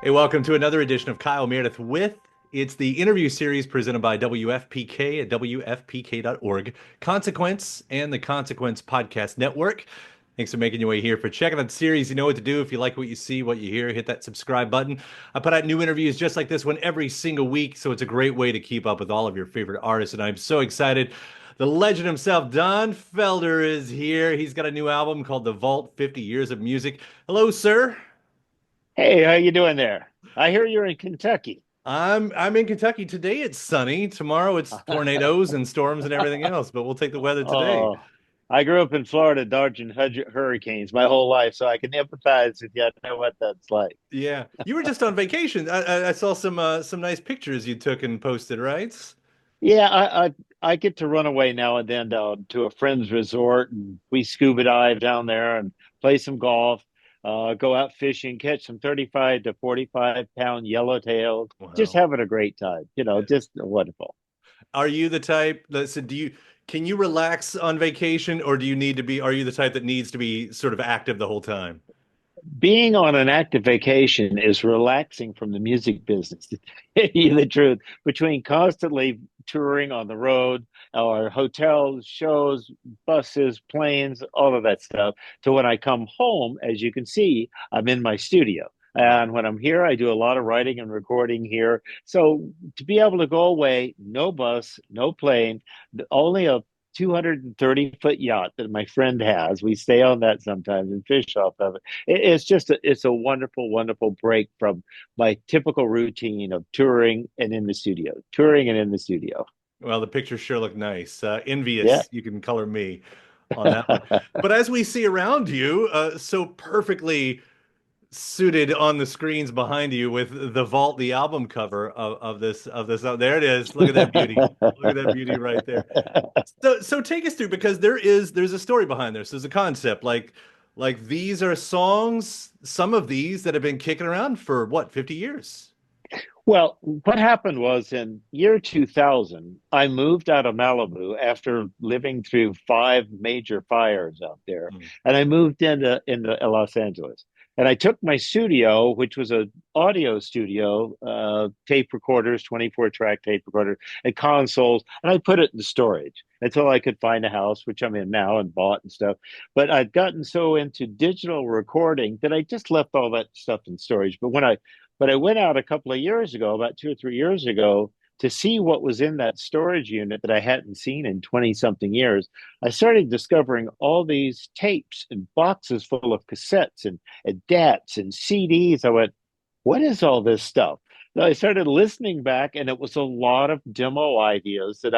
Hey, welcome to another edition of Kyle Meredith with it's the interview series presented by WFPK at WFPK.org, Consequence, and the Consequence Podcast Network. Thanks for making your way here for checking out the series. You know what to do. If you like what you see, what you hear, hit that subscribe button. I put out new interviews just like this one every single week, so it's a great way to keep up with all of your favorite artists. And I'm so excited. The legend himself, Don Felder, is here. He's got a new album called The Vault 50 Years of Music. Hello, sir. Hey, how you doing there? I hear you're in Kentucky. I'm in Kentucky. Today it's sunny. Tomorrow it's tornadoes and storms and everything else, but we'll take the weather today. Oh, I grew up in Florida dodging hurricanes my whole life, so I can empathize with you. I know what that's like. Yeah. You were just on vacation. I saw some nice pictures you took and posted, right? Yeah, I get to run away now and then to a friend's resort, and we scuba dive down there and play some golf, go out fishing, catch some 35 to 45 pound yellowtails, just Wow. having a great time. Just wonderful. Are you the type that said, can you relax on vacation or do you need to be, are you the type that needs to be sort of active the whole time? Being on an active vacation is relaxing from the music business, to tell you the truth. Between constantly touring on the road, or hotels, shows, buses, planes, all of that stuff, to when I come home, as you can see, I'm in my studio. Right. And when I'm here, I do a lot of writing and recording here. So to be able to go away, no bus, no plane, only a 230-foot yacht that my friend has. We stay on that sometimes and fish off of it. It's a wonderful, wonderful break from my typical routine of touring and in the studio, touring and in the studio. Well, the pictures sure look nice. Yeah. Envious. You can color me on that one. But as we see around you, so perfectly suited on the screens behind you with the Vault, the album cover of this. Oh, there it is. Look at that beauty. Look at that beauty right there. So take us through because there's a story behind this. There's a concept like these are songs, some of these that have been kicking around for what, 50 years? Well, what happened was in year 2000, I moved out of Malibu after living through five major fires out there, Mm. and I moved into Los Angeles. And I took my studio, which was an audio studio, tape recorders, 24 track tape recorder, and consoles, and I put it in storage until I could find a house, which I'm in now and bought and stuff. But I'd gotten so into digital recording that I just left all that stuff in storage. But I went out a couple of years ago, about 2 or 3 years ago, to see what was in that storage unit that I hadn't seen in 20 something years. I started discovering all these tapes and boxes full of cassettes and DATs and CDs. I went, what is all this stuff? So I started listening back, and it was a lot of demo ideas that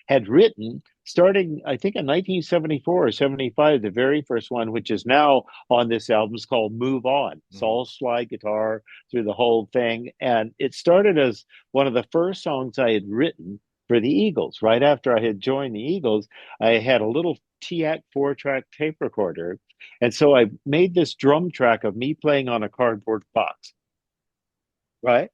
had written starting, I think, in 1974 or 75, the very first one, which is now on this album, is called Move On. It's Mhm. all slide guitar through the whole thing. And it started as one of the first songs I had written for the Eagles. Right after I had joined the Eagles, I had a little TAC 4 track tape recorder. And so I made this drum track of me playing on a cardboard box, right?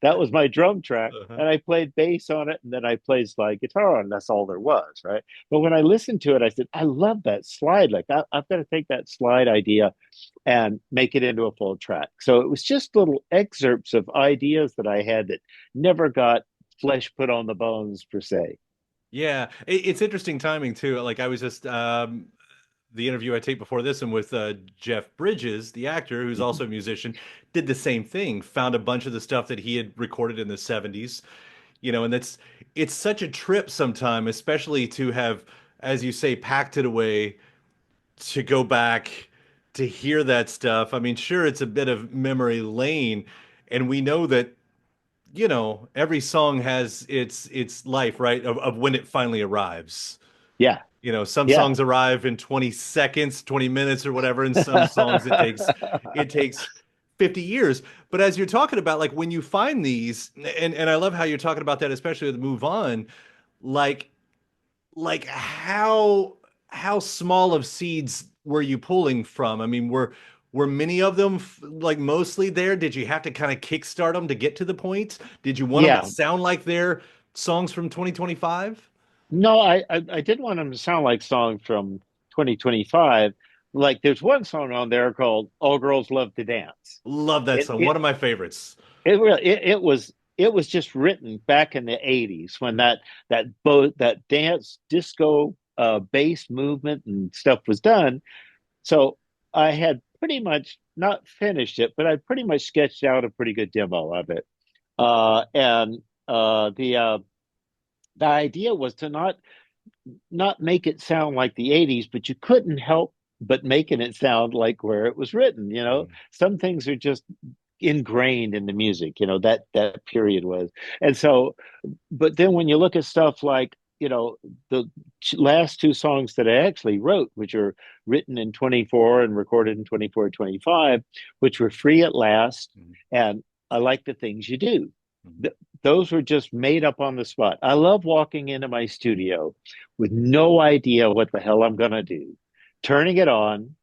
That was my drum track. Uh-huh. And I played bass on it, and then I played slide guitar on it. That's all there was, right? But when I listened to it, I said, I love that slide. Like, I've got to take that slide idea and make it into a full track. So it was just little excerpts of ideas that I had that never got flesh put on the bones, per se. Yeah, it's interesting timing too. Like I was just the interview I taped before this one with Jeff Bridges, the actor who's Mhm. also a musician, did the same thing. Found a bunch of the stuff that he had recorded in the 70s, and it's such a trip sometime, especially to have, as you say, packed it away to go back to hear that stuff. I mean, sure, it's a bit of memory lane, and we know that every song has its life, right? Of when it finally arrives. Yeah, Some yeah. songs arrive in 20 seconds, 20 minutes or whatever, and some songs it takes 50 years. But as you're talking about, like when you find these, and I love how you're talking about that, especially with Move On, like like how small of seeds were you pulling from? I mean, were many of them like mostly there? Did you have to kind of kickstart them to get to the point? Did you want them to Yeah. sound like their songs from 2025? No, I didn't want them to sound like songs from 2025, like there's one song on there called "All Girls Love to Dance." Love that It song. it One of my favorites. it really it was just written back in the '80s when that dance disco bass movement and stuff was done. So I had pretty much not finished it, but I pretty much sketched out a pretty good demo of it. And the idea was to not make it sound like the '80s, but you couldn't help but making it sound like where it was written. Mhm. Some things are just ingrained in the music. That period was, and so. But then when you look at stuff like the last two songs that I actually wrote, which are written in 24 and recorded in 24, 25, which were Free at Last, Mhm. and I Like the Things You Do. Mhm. Th- those were just made up on the spot. I love walking into my studio with no idea what the hell I'm going to do, turning it on,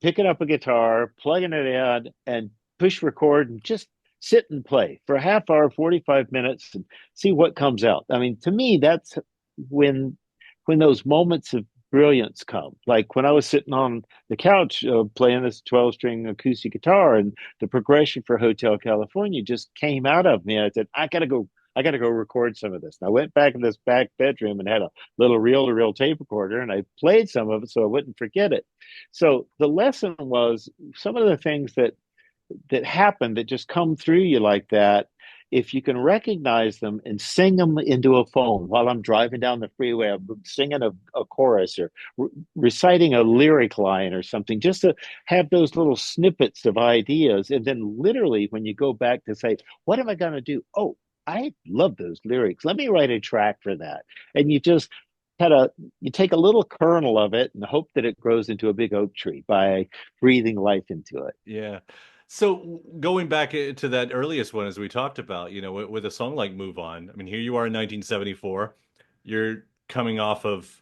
picking up a guitar, plugging it in, and push record and just sit and play for a half hour, 45 minutes, and see what comes out. I mean, to me, that's when when those moments of brilliance come. Like when I was sitting on the couch playing this 12-string acoustic guitar, and the progression for Hotel California just came out of me. I said, I got to go record some of this. And I went back in this back bedroom and had a little reel to reel tape recorder, and I played some of it so I wouldn't forget it. So the lesson was some of the things that happen that just come through you like that. If you can recognize them and sing them into a phone while I'm driving down the freeway, I'm singing a chorus or reciting a lyric line or something, just to have those little snippets of ideas. And then literally, when you go back to say, what am I going to do? Oh, I love those lyrics. Let me write a track for that. And kind of you take a little kernel of it and hope that it grows into a big oak tree by breathing life into it. Yeah. So going back to that earliest one, as we talked about, with a song like Move On, I mean, here you are in 1974. You're coming off of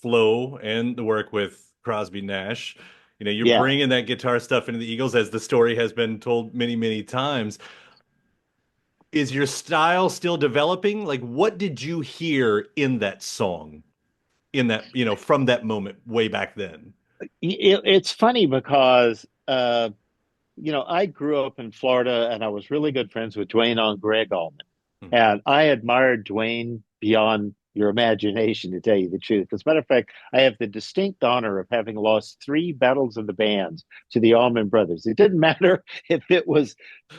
Flow and the work with Crosby Nash. You're Yeah. bringing that guitar stuff into the Eagles, as the story has been told many, many times. Is your style still developing? Like, what did you hear in that song, in that, from that moment way back then? It's funny because I grew up in Florida and I was really good friends with Dwayne on Greg Allman. Mhm. And I admired Dwayne beyond your imagination, to tell you the truth. As a matter of fact, I have the distinct honor of having lost three battles of the bands to the Allman Brothers. It didn't matter if it was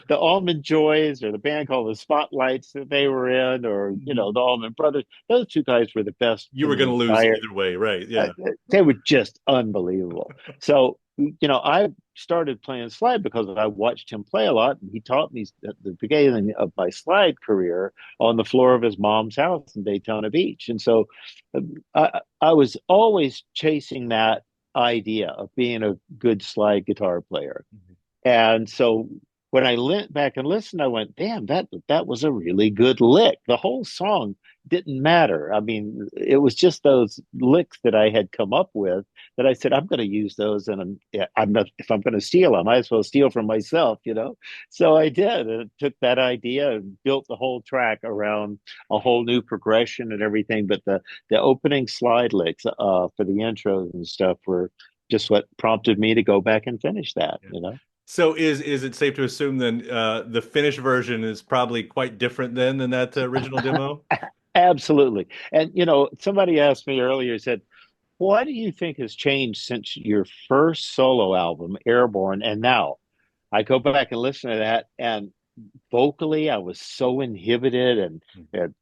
the Allman Joys or the band called the Spotlights that they were in, or, the Allman Brothers. Those two guys were the best You in were the going to lose entire either way, right? uh, Yeah. they were just unbelievable. So, I started playing slide because I watched him play a lot, and he taught me at the beginning of my slide career on the floor of his mom's house in Daytona Beach. And so, I was always chasing that idea of being a good slide guitar player. Mhm. And so when I went back and listened, I went, "Damn, that was a really good lick." The whole song didn't matter. I mean, it was just those licks that I had come up with that I said, "I'm going to use those," and I'm not. If I'm going to steal, I might as well steal from myself. So I did, and took that idea and built the whole track around a whole new progression and everything. But the opening slide licks for the intros and stuff were just what prompted me to go back and finish that. Yeah. You know. So is it safe to assume then the finished version is probably quite different then than that original demo? Absolutely. And somebody asked me earlier, said, what do you think has changed since your first solo album, Airborne, and now? I go back and listen to that, and vocally, I was so inhibited and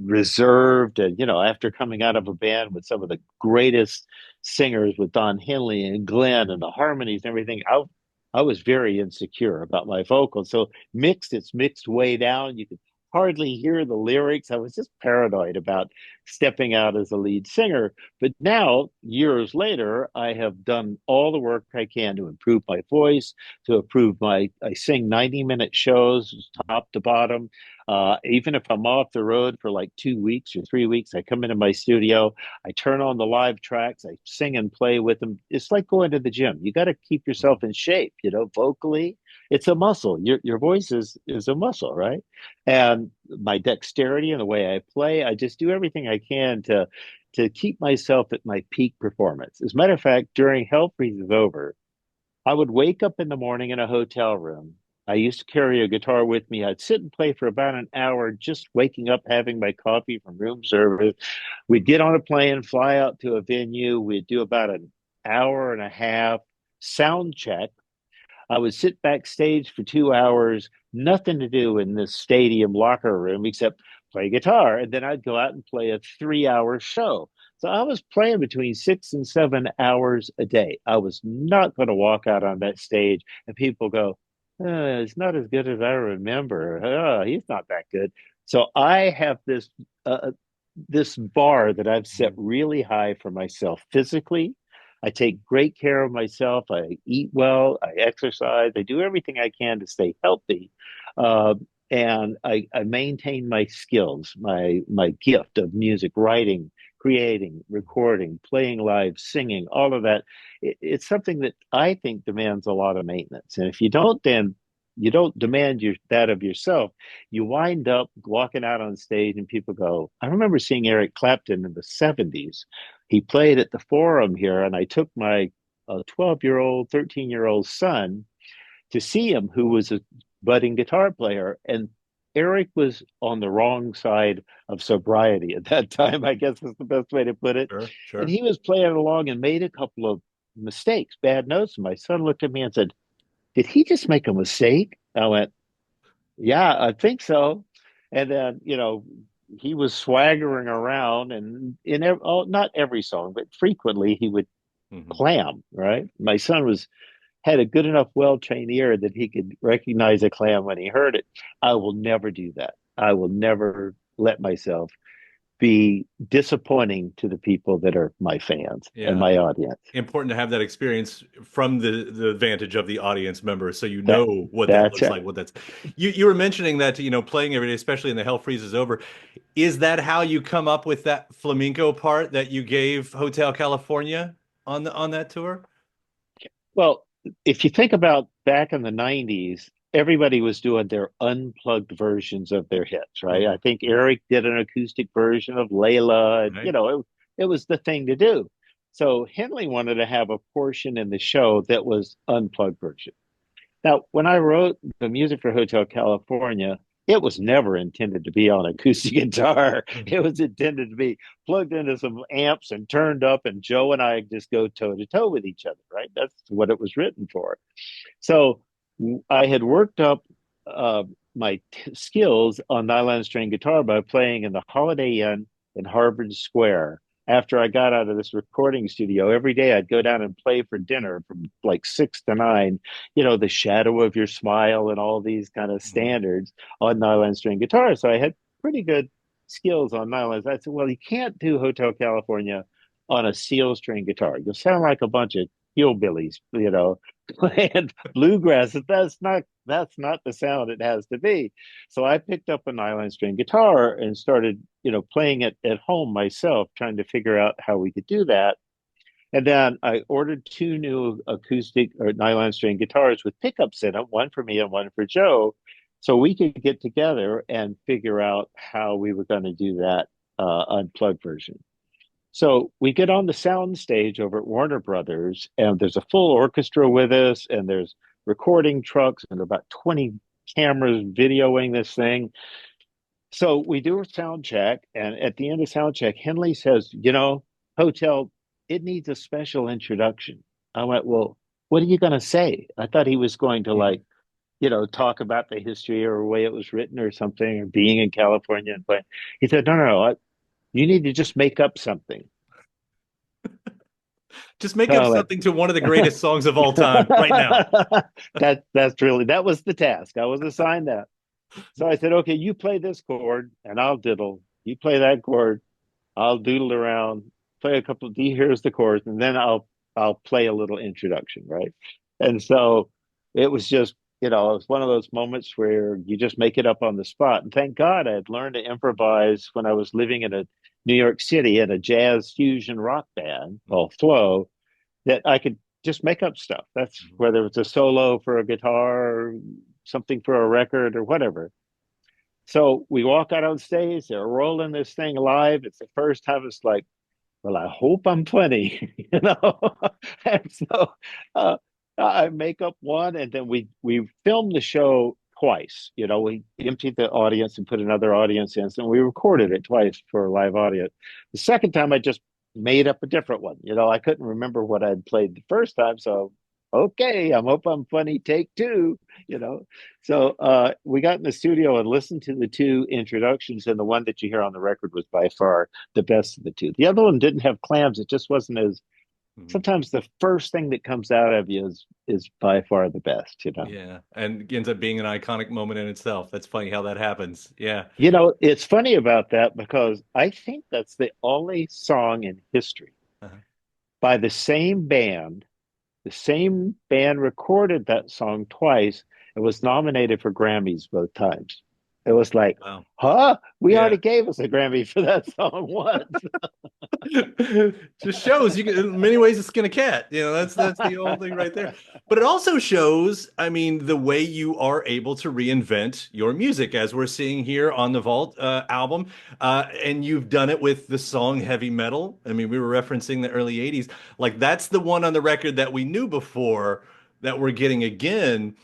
reserved. And, after coming out of a band with some of the greatest singers with Don Henley and Glenn and the harmonies and everything, I was very insecure about my vocals. So it's mixed way down. You could hardly hear the lyrics. I was just paranoid about stepping out as a lead singer. But now, years later, I have done all the work I can to improve my voice, to improve I sing 90-minute shows top to bottom. Even if I'm off the road for like 2 weeks or 3 weeks, I come into my studio, I turn on the live tracks, I sing and play with them. It's like going to the gym. You got to keep yourself in shape, vocally. It's a muscle. Your voice is a muscle, right? And my dexterity and the way I play, I just do everything I can to keep myself at my peak performance. As a matter of fact, during Hell Freezes Over, I would wake up in the morning in a hotel room. I used to carry a guitar with me. I'd sit and play for about an hour, just waking up, having my coffee from room service. We'd get on a plane, fly out to a venue. We'd do about an hour and a half sound check. I would sit backstage for 2 hours, nothing to do in this stadium locker room except play guitar. And then I'd go out and play a 3 hour show. So I was playing between 6 and 7 hours a day. I was not going to walk out on that stage and people go, it's not as good as I remember. He's not that good. So I have this bar that I've set Mhm. really high for myself physically. I take great care of myself. I eat well. I exercise. I do everything I can to stay healthy. Uh, and I maintain my skills, my gift of music writing, creating, recording, playing live, singing, all of that. It's something that I think demands a lot of maintenance. And if you don't, then you don't demand that of yourself. You wind up walking out on stage and people go, I remember seeing Eric Clapton in the 70s. He played at the Forum here, and I took my 12-year-old, 13-year-old son to see him, who was a budding guitar player. And Eric was on the wrong side of sobriety at that time, I guess is the best way to put it. Sure, And sure. he was playing along and made a couple of mistakes, bad notes. And my son looked at me and said, did he just make a mistake? I went, yeah, I think so. And then, he was swaggering around and not every song, but frequently he would Hmm. clam, right? My son had a good enough, well-trained ear that he could recognize a clam when he heard it. I will never do that. I will never let myself be disappointing to the people that are my fans and Yeah. my audience. Important to have that experience from the vantage of the audience member, so you That know what that that's looks it. like. What that's you were mentioning that playing every day, especially in the Hell Freezes Over. Is that how you come up with that flamenco part that you gave Hotel California on that tour? Well, if you think about back in the 90s, everybody was doing their unplugged versions of their hits, right? I Mhm. think Eric did an acoustic version of Layla, and Right. it was the thing to do. So Henley wanted to have a portion in the show that was unplugged version. Now, when I wrote the music for Hotel California, it was never intended to be on acoustic guitar. Mhm. It was intended to be plugged into some amps and turned up, and Joe and I just go toe to toe with each other, right? That's what it was written for. So I had worked up uh, my skills on nylon string guitar by playing in the Holiday Inn in Harvard Square. After I got out of this recording studio, every day I'd go down and play for dinner from like 6 to 9, the shadow of your smile and all these kind of Mhm. standards on nylon string guitar. So I had pretty good skills on nylons. I said, well, you can't do Hotel California on a seal string guitar. You'll sound like a bunch of hillbillies, playing bluegrass. That's not the sound it has to be. So I picked up a nylon string guitar and started, playing it at home myself, trying to figure out how we could do that. And then I ordered two new acoustic or nylon string guitars with pickups in them, one for me and one for Joe, so we could get together and figure out how we were going to do that unplugged version. So we get on the sound stage over at Warner Brothers, and there's a full orchestra with us, and there's recording trucks and about 20 cameras videoing this thing. So we do a sound check, and at the end of sound check, Henley says, Hotel, it needs a special introduction. I went, well, what are you going to say? I thought he was going to Mhm. talk about the history or the way it was written or something, or being in California and playing. He said, no, no, no, you need to just make up something. Just make So up I went, something to one of the greatest songs of all time right now. that's that was assigned that. So I said, okay, you play this chord and I'll diddle. You play that chord, I'll doodle around, play a couple of D, here's the chords, and then I'll play a little introduction, right? And so it was just, it was one of those moments where you just make it up on the spot. And thank God I had learned to improvise when I was living in a New York City in a jazz fusion rock band called Flow, that I could just make up stuff. That's Mhm. whether it's a solo for a guitar, or something for a record, or whatever. So we walk out on stage, they're rolling this thing live. It's the first time. It's like, well, I hope I'm funny, you know. And so uh, I make up one, and then we filmed the show twice. You know, we emptied the audience and put another audience in, and we recorded it twice for a live audience. The second time, I just made up a different one. You know, I couldn't remember what I'd played the first time, so okay, I hope I'm funny. Take two. You know, so we got in the studio and listened to the two introductions, and the one that you hear on the record was by far the best of the two. The other one didn't have clams. It just wasn't as, Mhm. sometimes the first thing that comes out of you is by far the best, you know. Yeah, and ends up being an iconic moment in itself. That's funny how that happens. Yeah. You know, it's funny about that because I think that's the only song in history Uh-huh. by the same band. The same band recorded that song twice and was nominated for Grammys both times. It was like, Wow. huh? We Yeah. already gave us a Grammy for that song once. Just shows you can, in many ways it's skin a cat. That's the whole thing right there. But it also shows, I mean, the way you are able to reinvent your music, as we're seeing here on the Vault album. And you've done it with the song Heavy Metal. I mean, we were referencing the early 80s. Like that's the one on the record that we knew before that we're getting again.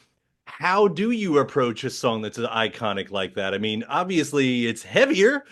How do you approach a song that's iconic like that? I mean, obviously it's heavier.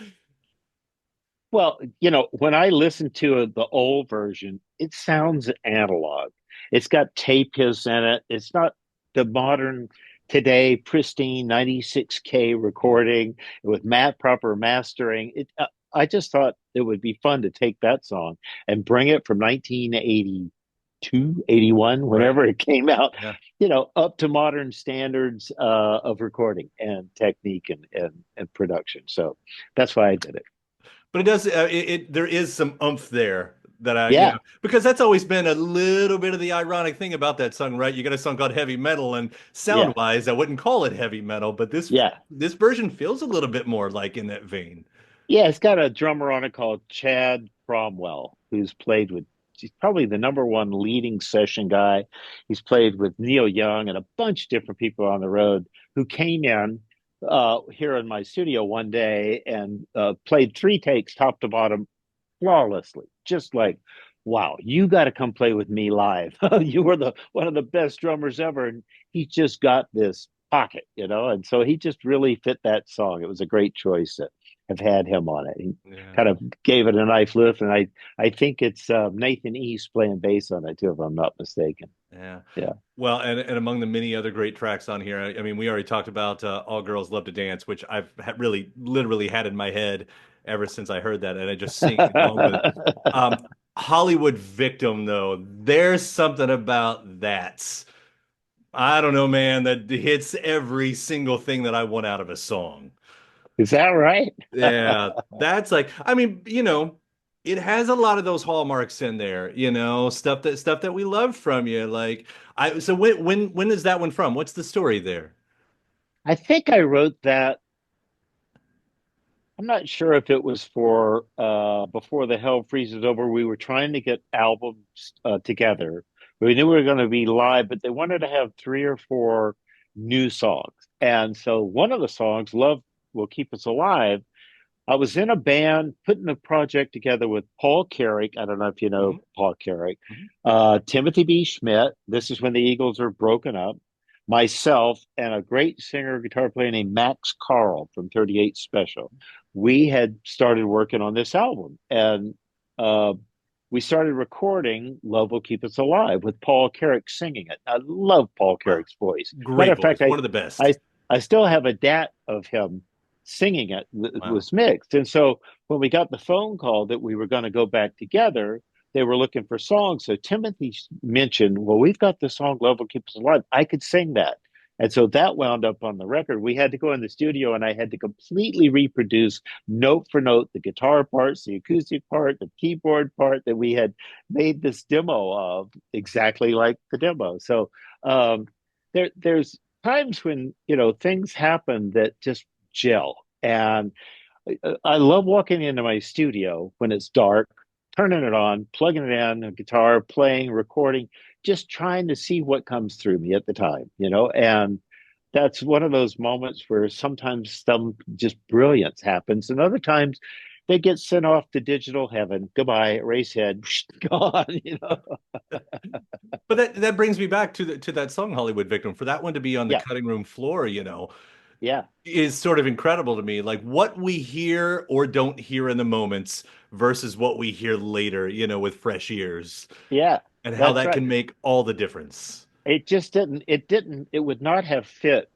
Well, you know, when I listen to the old version, it sounds analog. It's got tape hiss in it. It's not the modern today pristine 96K recording with proper mastering. I just thought it would be fun to take that song and bring it from 1982, 81, Right. whenever it came out, Yeah. you know, up to modern standards of recording and technique and production. So that's why I did it. But it does there is some oomph there that Yeah, because that's always been a little bit of the ironic thing about that song, right? You got a song called Heavy Metal, and yeah, sound-wise, I wouldn't call it heavy metal, but yeah. this version feels a little bit more like in that vein. Yeah, it's got a drummer on it called Chad Cromwell, who's played with, he's probably the number one leading session guy. He's played with Neil Young and a bunch of different people on the road who came in here in my studio one day and played three takes top to bottom flawlessly. Just like, wow, you got to come play with me live. You were the one of the best drummers ever. And he just got this pocket, you know, and so he just really fit that song. It was a great choice to have had him on it. He Yeah. kind of gave it a nice lift, and I think it's Nathan East playing bass on it too, if I'm not mistaken. Yeah. Yeah, Well, and among the many other great tracks on here, I mean, we already talked about All Girls Love to Dance, which I've really literally had in my head ever since I heard that, and I just sing along with it. Um, Hollywood Victim, though, there's something about that. I don't know, man, that hits every single thing that I want out of a song. is that right? Yeah, that's like, I mean, it has a lot of those hallmarks in there, stuff that we love from you. Like, so when is that one from? What's the story there? I think I wrote that. I'm not sure if it was for before the hell freezes over. We were trying to get albums together. We knew we were going to be live, but they wanted to have three or four new songs. And so one of the songs, Love Will Keep Us Alive, I was in a band putting the project together with Paul Carrick. I don't know if you know Hmm. Paul Carrick, Hmm. Timothy B. Schmidt. This is when the Eagles are broken up. Myself and a great singer guitar player named Max Carl from 38 Special. We had started working on this album, and uh, we started recording "Love Will Keep Us Alive" with Paul Carrick singing it. I love Paul Wow, Carrick's voice. Matter great of fact, voice, one of the best. I I still have a DAT of him singing it that Wow. was mixed. And so when we got the phone call that we were going to go back together, they were looking for songs. So Timothy mentioned, well, we've got the song Love Will Keep Us Alive. I could sing that. And so that wound up on the record. We had to go in the studio and I had to completely reproduce note for note the guitar parts, the acoustic part, the keyboard part that we had made this demo of exactly like the demo. So um, there's times when, you know, things happen that just gel. And I love walking into my studio when it's dark, turning it on, plugging it in, a guitar, playing, recording, just trying to see what comes through me at the time, you know? And that's one of those moments where sometimes some just brilliance happens, and other times they get sent off to digital heaven. Goodbye, race head, gone. But that brings me back to that song Hollywood Victim. For that one to be on the Yeah, cutting room floor, yeah, is sort of incredible to me. Like what we hear or don't hear in the moments versus what we hear later, with fresh ears, yeah. and how That's that right. can make all the difference. It just didn't. It didn't. It would not have fit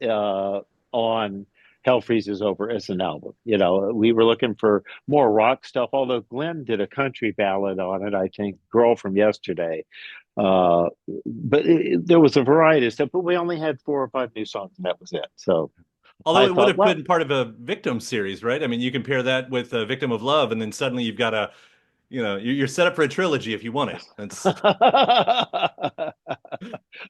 on Hell Freezes Over as an album. We were looking for more rock stuff. Although Glenn did a country ballad on it, I think, "Girl from Yesterday." But there was a variety of stuff. But we only had 4 or 5 new songs, and that was it. So Although I it would thought, have well, been part of a Victim series, right? I mean, you compare that with a Victim of Love, and then suddenly you've got you're set up for a trilogy if you want it. That's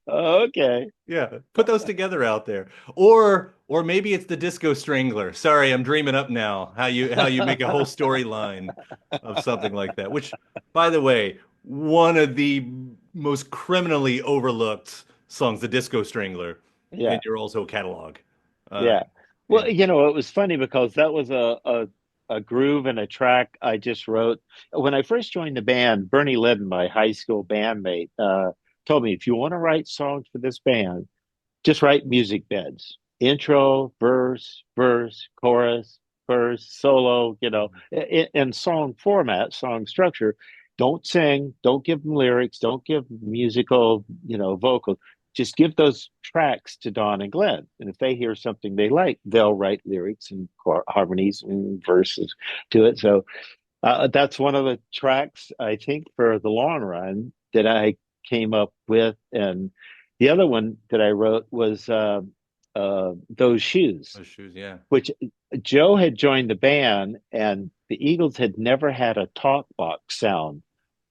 okay. Yeah, put those together out there. Or maybe it's the Disco Strangler. Sorry, I'm dreaming up now. How you make a whole storyline of something like that. Which, by the way, one of the most criminally overlooked songs, the Disco Strangler, in Yeah. your also catalog. Uh, Yeah. Well, yeah. it was funny because that was a groove and a track I just wrote. When I first joined the band, Bernie Lydon, my high school bandmate, told me, if you want to write songs for this band, just write music beds. Intro, verse, chorus, verse, solo, in song format, song structure. Don't sing, don't give them lyrics, don't give musical, vocals. Just give those tracks to Don and Glenn. And if they hear something they like, they'll write lyrics and harmonies and verses to it. So that's one of the tracks, I think, for the long run that I came up with. And the other one that I wrote was Those Shoes, Those shoes, yeah. which Joe had joined the band, and the Eagles had never had a talk box sound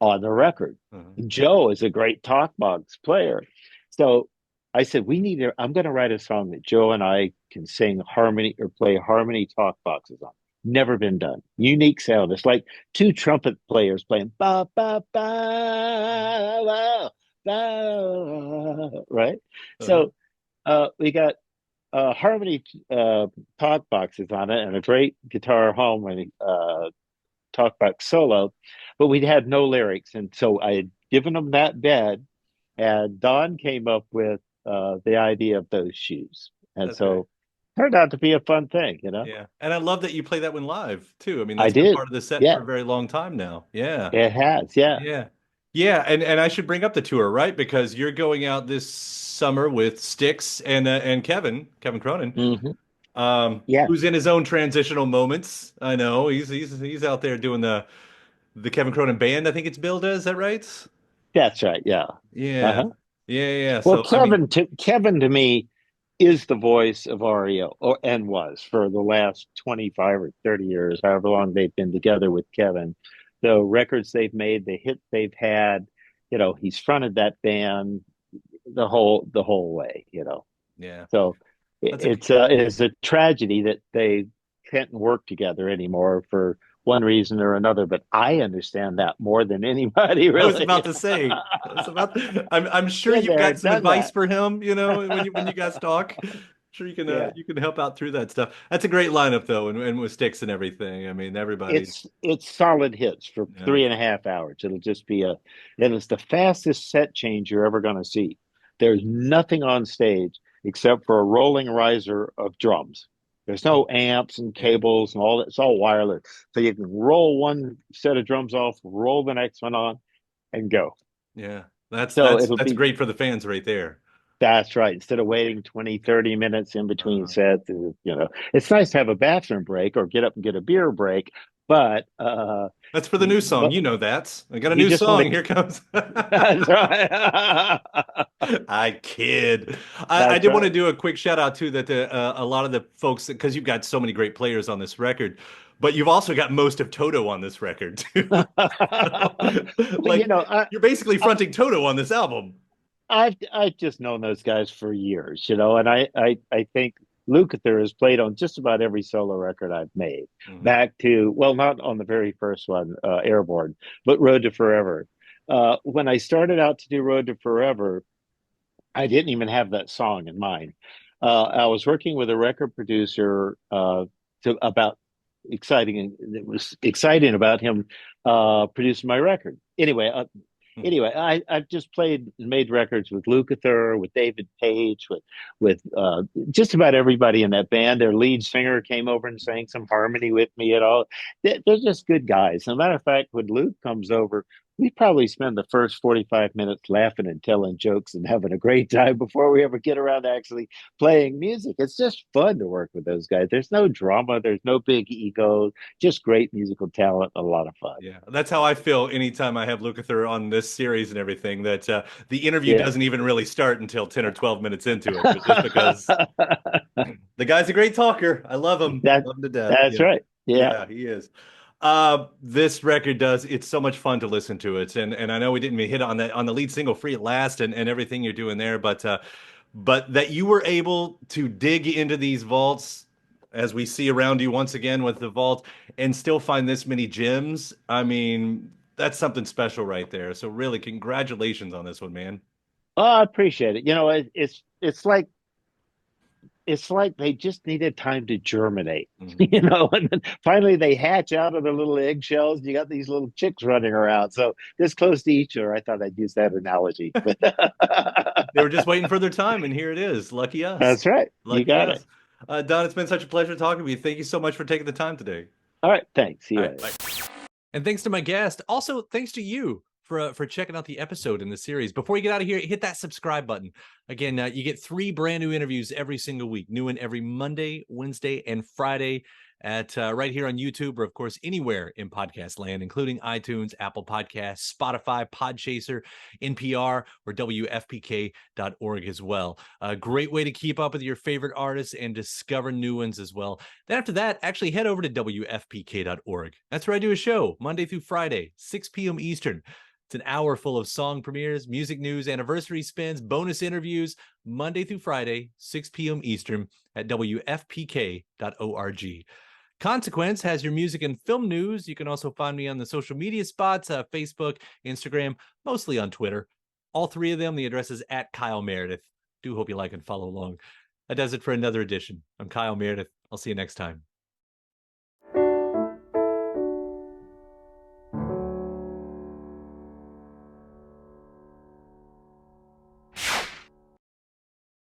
on the record. Uh-huh. Joe is a great talk box player. So I said, I'm going to write a song that Joe and I can sing harmony or play harmony talk boxes on. Never been done. Unique sound. It's like two trumpet players playing ba ba ba ba ba, right? Uh-huh. So we got harmony talk boxes on it and a great guitar harmony talk box solo, but we had no lyrics. And so I had given them that bed, and Don came up with the idea of Those Shoes. And That's great. so turned out to be a fun thing. Yeah. And I love that you play that one live too. I mean, I that's been did. part of the set for Yeah, a very long time now. Yeah. it has. Yeah. Yeah. Yeah, and I should bring up the tour, right? Because you're going out this summer with Styx and Kevin Cronin, Hmm. Yeah, who's in his own transitional moments. I know he's out there doing the Kevin Cronin band. I think it's billed as, is that right? that's right. Yeah. Yeah. Uh-huh. Yeah. Well, So I mean, Kevin to me is the voice of REO, and was for the last 25 or 30 years, however long they've been together with Kevin. The records they've made, the hits they've had, he's fronted that band the whole way. yeah. So That's a it's a tragedy that they can't work together anymore for one reason or another. But I understand that more than anybody, I was really. about to say. I'm sure Been you've there, got some done advice that. for him, when you guys talk. Sure Yeah. you can help out through that stuff. That's a great lineup though, and with Sticks and everything. I mean, everybody. It's solid hits for Yeah. 3.5 hours. It'll just be and it's the fastest set change you're ever going to see. There's nothing on stage except for a rolling riser of drums. There's no amps and Yeah. cables and all that. It's all wireless. So you can roll one set of drums off, roll the next one on, and go. Yeah. That's So that's it'll that's be great for the fans right there. That's right. Instead of waiting 20, 30 minutes in between Uh, sets, it's nice to have a bathroom break or get up and get a beer break, but that's for the new song. but You know that. I got a you new just want song. to. Here comes. That's right. I kid. I That's did want to right. do a quick shout out too that a lot of the folks, because you've got so many great players on this record, but you've also got most of Toto on this record too. So, Well, like you're basically fronting Toto on this album. I've just known those guys for years, and I think Lukather has played on just about every solo record I've made. Mhm. Back to, well, not on the very first one, Airborne, but Road to Forever. When I started out to do Road to Forever, I didn't even have that song in mind. I was working with a record producer about exciting. It was exciting about him producing my record. I've just played and made records with Lukather, with David Page, with just about everybody in that band. Their lead singer came over and sang some harmony with me at all. They're just good guys. As a matter of fact, when Luke comes over, we probably spend the first 45 minutes laughing and telling jokes and having a great time before we ever get around to actually playing music. It's just fun to work with those guys. There's no drama, there's no big egos, just great musical talent, a lot of fun. Yeah, that's how I feel anytime I have Lukather on this series and everything, that the interview Yeah. doesn't even really start until 10 or 12 minutes into it, but just because the guy's a great talker. I love him. that Love him to death. that's Yeah. right. Yeah. Yeah, he is. This record does, it's so much fun to listen to it. And I know we didn't hit on the lead single Free at Last and everything you're doing there, but that you were able to dig into these vaults as we see around you once again with the vault and still find this many gems. I mean, that's something special right there. So really, congratulations on this one, man. Oh, I appreciate it. It's like they just needed time to germinate, Mhm. and then finally they hatch out of their little eggshells. And you got these little chicks running around. So this close to each other, I thought I'd use that analogy. But They were just waiting for their time, and here it is. Lucky us. that's right. You Lucky got it. us. Don, it's been such a pleasure talking to you. Thank you so much for taking the time today. All right. Thanks. See All you right, later. bye. And thanks to my guest. Also, thanks to you for checking out the episode in the series. Before you get out of here, hit that subscribe button. Again, you get 3 brand new interviews every single week. New one every Monday, Wednesday, and Friday at right here on YouTube, or of course anywhere in podcast land, including iTunes, Apple Podcasts, Spotify, Podchaser, NPR, or WFPK.org as well. A great way to keep up with your favorite artists and discover new ones as well. Then after that, actually head over to WFPK.org. That's where I do a show Monday through Friday, 6 p.m. Eastern. It's an hour full of song premieres, music news, anniversary spins, bonus interviews, Monday through Friday, 6 p.m. Eastern at WFPK.org. Consequence has your music and film news. You can also find me on the social media spots, Facebook, Instagram, mostly on Twitter. All 3 of them, the address is at Kyle Meredith. Do hope you like and follow along. That does it for another edition. I'm Kyle Meredith. I'll see you next time.